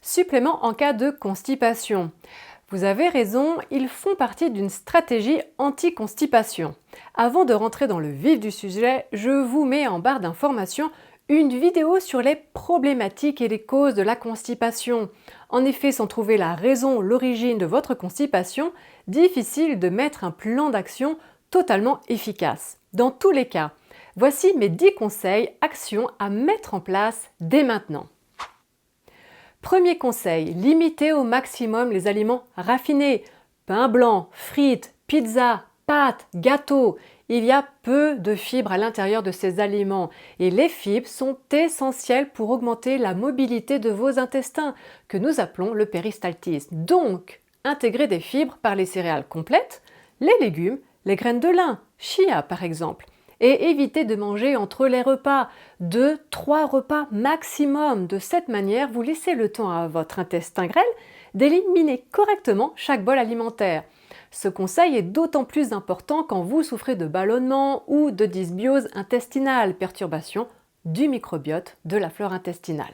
Supplément en cas de constipation. Vous avez raison, ils font partie d'une stratégie anti-constipation. Avant de rentrer dans le vif du sujet, je vous mets en barre d'informations une vidéo sur les problématiques et les causes de la constipation. En effet, sans trouver la raison, l'origine de votre constipation, difficile de mettre un plan d'action totalement efficace. Dans tous les cas, voici mes 10 conseils, actions à mettre en place dès maintenant. Premier conseil, limitez au maximum les aliments raffinés. Pain blanc, frites, pizza, pâtes, gâteaux. Il y a peu de fibres à l'intérieur de ces aliments et les fibres sont essentielles pour augmenter la mobilité de vos intestins, que nous appelons le péristaltisme. Donc, intégrez des fibres par les céréales complètes, les légumes, les graines de lin, chia par exemple. Et évitez de manger entre les repas, 2-3 repas maximum. De cette manière, vous laissez le temps à votre intestin grêle d'éliminer correctement chaque bol alimentaire. Ce conseil est d'autant plus important quand vous souffrez de ballonnement ou de dysbiose intestinale, perturbation du microbiote de la flore intestinale.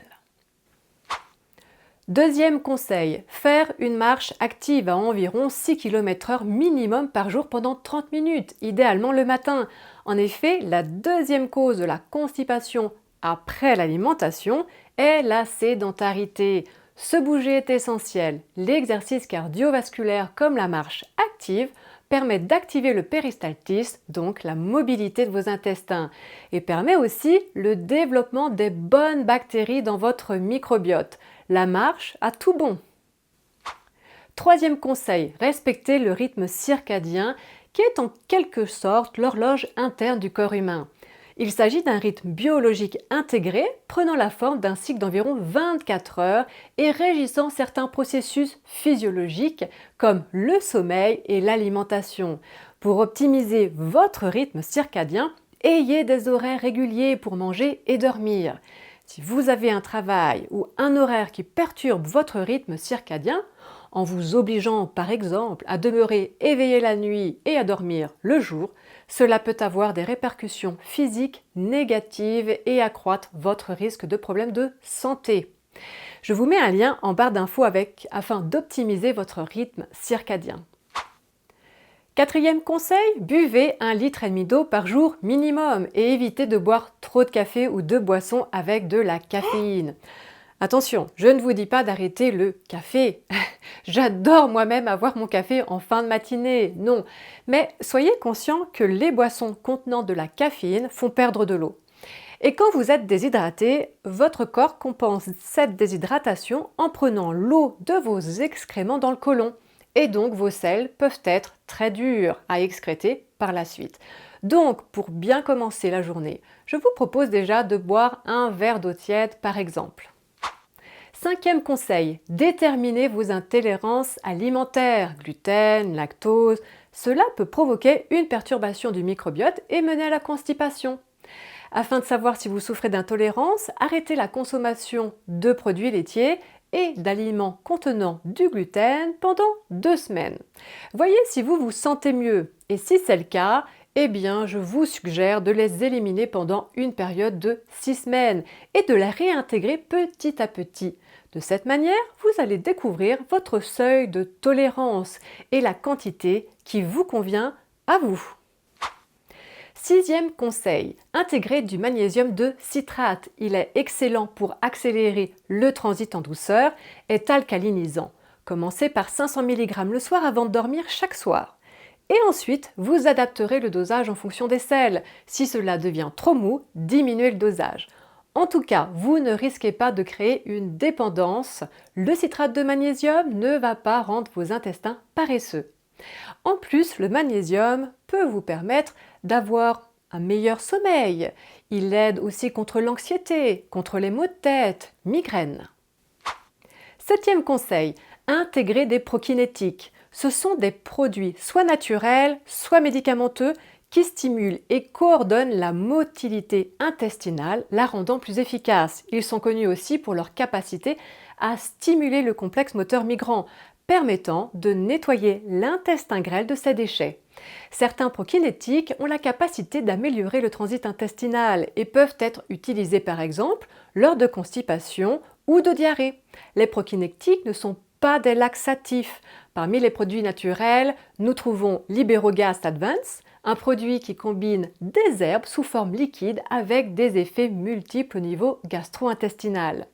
Deuxième conseil, faire une marche active à environ 6 km/h minimum par jour pendant 30 minutes, idéalement le matin. En effet, la deuxième cause de la constipation après l'alimentation est la sédentarité. Se bouger est essentiel. L'exercice cardiovasculaire comme la marche active permet d'activer le péristaltisme, donc la mobilité de vos intestins, et permet aussi le développement des bonnes bactéries dans votre microbiote. La marche a tout bon. Troisième conseil, respectez le rythme circadien qui est en quelque sorte l'horloge interne du corps humain. Il s'agit d'un rythme biologique intégré prenant la forme d'un cycle d'environ 24 heures et régissant certains processus physiologiques comme le sommeil et l'alimentation. Pour optimiser votre rythme circadien, ayez des horaires réguliers pour manger et dormir. Si vous avez un travail ou un horaire qui perturbe votre rythme circadien, en vous obligeant par exemple à demeurer éveillé la nuit et à dormir le jour, cela peut avoir des répercussions physiques négatives et accroître votre risque de problèmes de santé. Je vous mets un lien en barre d'infos afin d'optimiser votre rythme circadien. Quatrième conseil, buvez 1,5 litre d'eau par jour minimum et évitez de boire trop de café ou de boissons avec de la caféine. Attention, je ne vous dis pas d'arrêter le café. J'adore moi-même avoir mon café en fin de matinée, non. Mais soyez conscient que les boissons contenant de la caféine font perdre de l'eau. Et quand vous êtes déshydraté, votre corps compense cette déshydratation en prenant l'eau de vos excréments dans le côlon. Et donc vos selles peuvent être très dures à excréter par la suite. Donc, pour bien commencer la journée, je vous propose déjà de boire un verre d'eau tiède par exemple. Cinquième conseil, déterminez vos intolérances alimentaires, gluten, lactose. Cela peut provoquer une perturbation du microbiote et mener à la constipation. Afin de savoir si vous souffrez d'intolérance, arrêtez la consommation de produits laitiers et d'aliments contenant du gluten pendant 2 semaines. Voyez si vous vous sentez mieux et si c'est le cas, eh bien je vous suggère de les éliminer pendant une période de 6 semaines et de les réintégrer petit à petit. De cette manière, vous allez découvrir votre seuil de tolérance et la quantité qui vous convient à vous. Sixième conseil, intégrer du magnésium de citrate. Il est excellent pour accélérer le transit en douceur, est alcalinisant. Commencez par 500 mg le soir avant de dormir chaque soir. Et ensuite, vous adapterez le dosage en fonction des selles. Si cela devient trop mou, diminuez le dosage. En tout cas, vous ne risquez pas de créer une dépendance. Le citrate de magnésium ne va pas rendre vos intestins paresseux. En plus, le magnésium peut vous permettre d'avoir un meilleur sommeil. Il aide aussi contre l'anxiété, contre les maux de tête, migraines. Septième conseil, intégrer des prokinétiques. Ce sont des produits soit naturels, soit médicamenteux qui stimulent et coordonnent la motilité intestinale, la rendant plus efficace. Ils sont connus aussi pour leur capacité à stimuler le complexe moteur migrant, permettant de nettoyer l'intestin grêle de ses déchets. Certains prokinétiques ont la capacité d'améliorer le transit intestinal et peuvent être utilisés par exemple lors de constipation ou de diarrhée. Les prokinetiques ne sont pas des laxatifs. Parmi les produits naturels, nous trouvons l'Iberogast Advance, un produit qui combine des herbes sous forme liquide avec des effets multiples au niveau gastro-intestinal.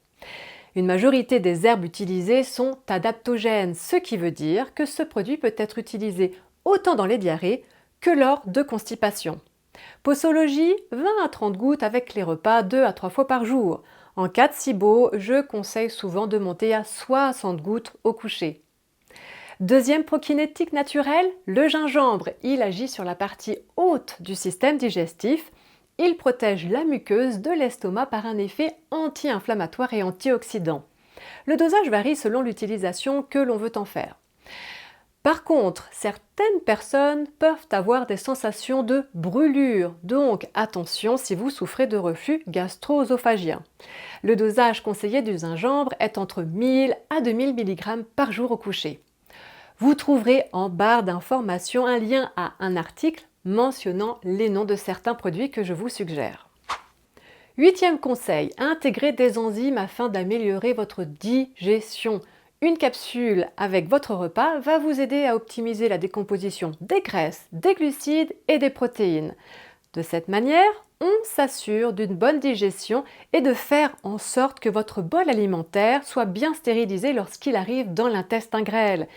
Une majorité des herbes utilisées sont adaptogènes, ce qui veut dire que ce produit peut être utilisé autant dans les diarrhées que lors de constipation. Posologie, 20 à 30 gouttes avec les repas 2 à 3 fois par jour. En cas de SIBO, je conseille souvent de monter à 60 gouttes au coucher. Deuxième prokinétique naturel, le gingembre. Il agit sur la partie haute du système digestif. Il protège la muqueuse de l'estomac par un effet anti-inflammatoire et antioxydant. Le dosage varie selon l'utilisation que l'on veut en faire. Par contre, certaines personnes peuvent avoir des sensations de brûlure, donc attention si vous souffrez de reflux gastro-œsophagien. Le dosage conseillé du gingembre est entre 1000 à 2000 mg par jour au coucher. Vous trouverez en barre d'informations un lien à un article mentionnant les noms de certains produits que je vous suggère. Huitième conseil, intégrer des enzymes afin d'améliorer votre digestion. Une capsule avec votre repas va vous aider à optimiser la décomposition des graisses, des glucides et des protéines. De cette manière, on s'assure d'une bonne digestion et de faire en sorte que votre bol alimentaire soit bien stérilisé lorsqu'il arrive dans l'intestin grêle.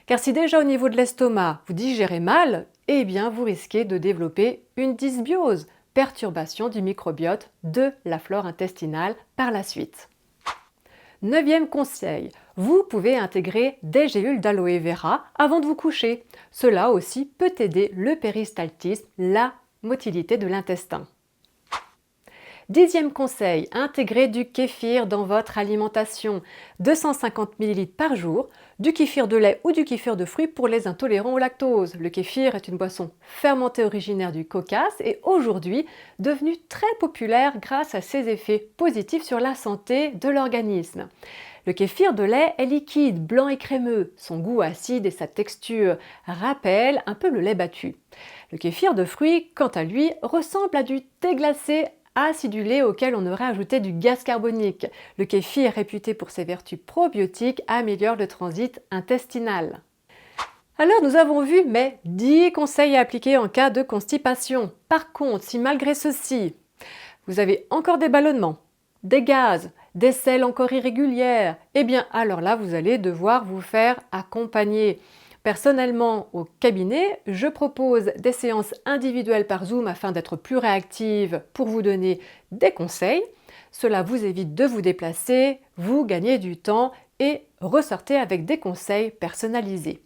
Car si déjà au niveau de l'estomac, vous digérez mal, eh bien vous risquez de développer une dysbiose, perturbation du microbiote de la flore intestinale par la suite. Neuvième conseil, vous pouvez intégrer des gélules d'aloe vera avant de vous coucher. Cela aussi peut aider le péristaltisme, la motilité de l'intestin. Dixième conseil, intégrer du kéfir dans votre alimentation. 250 ml par jour, du kéfir de lait ou du kéfir de fruits pour les intolérants au lactose. Le kéfir est une boisson fermentée originaire du Caucase et aujourd'hui devenue très populaire grâce à ses effets positifs sur la santé de l'organisme. Le kéfir de lait est liquide, blanc et crémeux. Son goût acide et sa texture rappellent un peu le lait battu. Le kéfir de fruits, quant à lui, ressemble à du thé glacé acidulé auquel on aurait ajouté du gaz carbonique. Le kéfir, réputé pour ses vertus probiotiques, améliore le transit intestinal. Alors nous avons vu mes 10 conseils à appliquer en cas de constipation. Par contre, si malgré ceci, vous avez encore des ballonnements, des gaz, des selles encore irrégulières, eh bien alors là vous allez devoir vous faire accompagner. Personnellement, au cabinet, je propose des séances individuelles par Zoom afin d'être plus réactive pour vous donner des conseils. Cela vous évite de vous déplacer, vous gagnez du temps et ressortez avec des conseils personnalisés.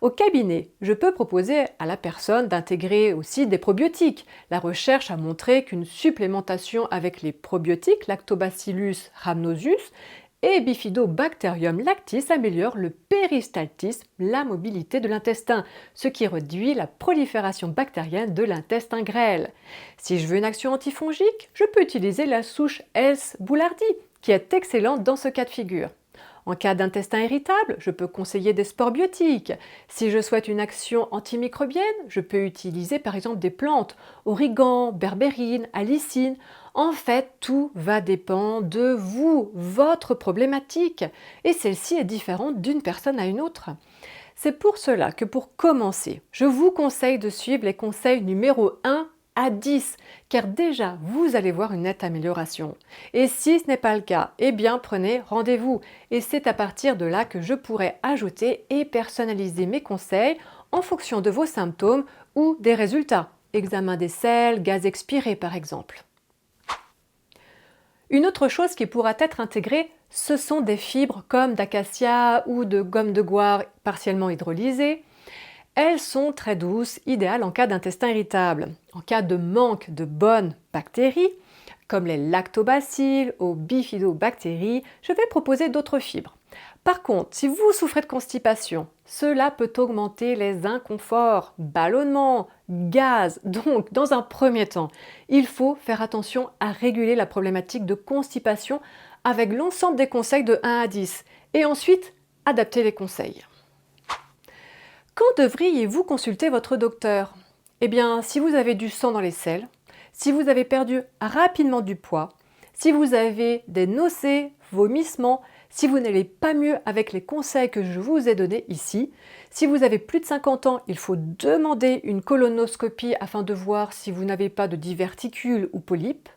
Au cabinet, je peux proposer à la personne d'intégrer aussi des probiotiques. La recherche a montré qu'une supplémentation avec les probiotiques Lactobacillus rhamnosus et Bifidobacterium lactis améliore le péristaltisme, la mobilité de l'intestin, ce qui réduit la prolifération bactérienne de l'intestin grêle. Si je veux une action antifongique, je peux utiliser la souche Else boulardii, qui est excellente dans ce cas de figure. En cas d'intestin irritable, je peux conseiller des spores biotiques. Si je souhaite une action antimicrobienne, je peux utiliser par exemple des plantes, origan, berbérine, alicine. En fait, tout va dépendre de vous, votre problématique. Et celle-ci est différente d'une personne à une autre. C'est pour cela que pour commencer, je vous conseille de suivre les conseils numéro 1 à 10, car déjà vous allez voir une nette amélioration. Et si ce n'est pas le cas, eh bien prenez rendez-vous. Et c'est à partir de là que je pourrai ajouter et personnaliser mes conseils en fonction de vos symptômes ou des résultats. Examen des selles, gaz expiré par exemple. Une autre chose qui pourra être intégrée, ce sont des fibres comme d'acacia ou de gomme de goire partiellement hydrolysées. Elles sont très douces, idéales en cas d'intestin irritable. En cas de manque de bonnes bactéries, comme les lactobacilles ou bifidobactéries, je vais proposer d'autres fibres. Par contre, si vous souffrez de constipation, cela peut augmenter les inconforts, ballonnements, gaz. Donc, dans un premier temps, il faut faire attention à réguler la problématique de constipation avec l'ensemble des conseils de 1 à 10 et ensuite adapter les conseils. Quand devriez-vous consulter votre docteur? Eh bien, si vous avez du sang dans les selles, si vous avez perdu rapidement du poids, Si vous avez des nausées, vomissements, si vous n'allez pas mieux avec les conseils que je vous ai donnés ici, si vous avez plus de 50 ans, il faut demander une colonoscopie afin de voir si vous n'avez pas de diverticules ou polypes.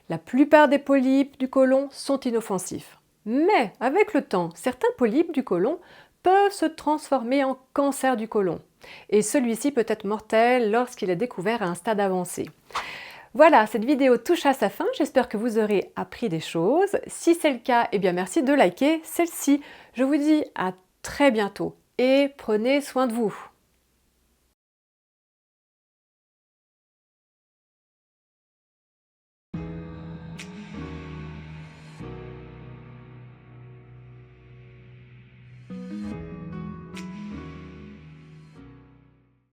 La plupart des polypes du côlon sont inoffensifs. Mais avec le temps, certains polypes du côlon peuvent se transformer en cancer du côlon. Et celui-ci peut être mortel lorsqu'il est découvert à un stade avancé. Voilà, cette vidéo touche à sa fin, j'espère que vous aurez appris des choses. Si c'est le cas, eh bien merci de liker celle-ci. Je vous dis à très bientôt et prenez soin de vous.